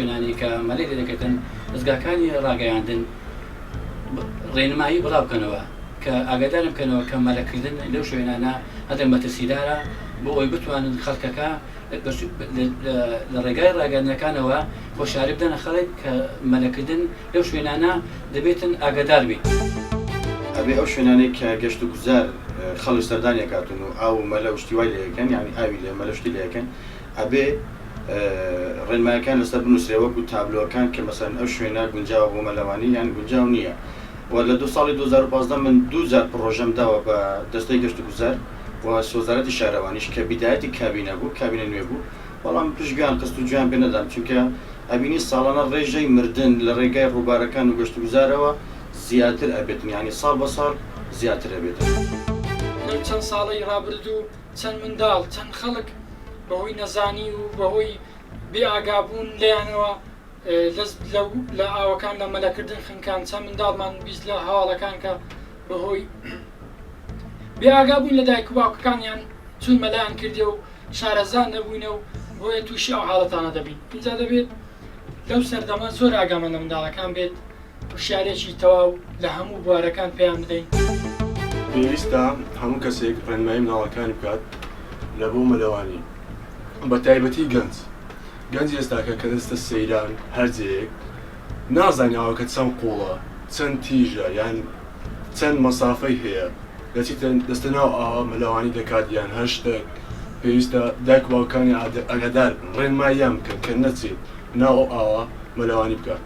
شوێنانی کە مەلێ دەکەن دەستگاکانی ڕاگەیاندن ڕێنمایی بڵاو بکەنەوە کە ئاگادارم بکەنەوە کە مەلەکردن لەو شوێنانە هەدە مەترسیدارە بۆ ئەوی بتوانن خەڵکەکە لە ڕێگای ڕاگەاندنەکانەوە خۆشیاری بدەنە خەڵک کە مەلەکردن لەو شوێنانە دەبێتن ئاگادار بێت. ئەبێ ئەو شوێنانەی کە گەشت و گوزار خەڵک سەردانیەکاتون و ئاو مەلە شتیوای لەکەن یعنی ئاوی لێ مەلەشتی لەکەن ئەبێ ڕێنمایەکان لەسەر بنووسێ وەکو تابلۆکان کە مەسەن ئەو شوێنە گونجاوە بۆ مەلەوانی یان گونجاو نییە. و لە 2 ساڵی 2015 من 2000 پرۆژەم داوە بە دەستەی گەشت و گوزار و وەزارەتی شارەوانیش کە بیدایەتی کابینە بوو کابینە نوێ بوو بەڵام پشتگویان قست و گویان پێ نەدام چونکە ئەبینی ساڵانە ڕێژەی مردن لە ڕێگای ڕووبارەکان و گەشت و گوزارەوە زیاتر ئەبێتن یعنی ساڵ بە ساڵ زیاتر ئەبێتن. لەو چەند ساڵی ڕابردوو چەند منداڵ چەند خەڵک بەهۆی نەزانی و بەهۆی بێئاگابوون لێیانەوە لە ئاوەکان لە مەلەکردن خنکان چەند منداڵمان بیست لە هەواڵەکان کە بەهۆی بێئاگابوون لە دایک و باوکەکانیان چون مەلایان کردێ و شارەزان نەبووینە و بۆیە تووشی ئەو حاڵەتانە دەبین. اینجا دەبێت لەو سەردەمە زۆر ئاگامە لە منداڵەکان بێت وشارێکی تەواو لە هەموو بوارەکان پێیان بدەین. پێویستە هەموو کەسێک ڕێنمایی مناڵەکانی بکات لە بۆ مەلەوانی بە تایبەتی گەنج ئێستاکە کە دەستە سەیران هەرجەیەک نازانانی ئاوەکە چەند قوڵە چەند تیژە یان چەند مەسافەی هەیە دەچیتە دەستە ناو ئاوا مەلەوانی دەکات یان هەر شتێک پێویستە دایک و باوکانی ئاگادار ڕێنماییان بکەن کە نەچێت ناو ئاوا مەلەوانی بکات.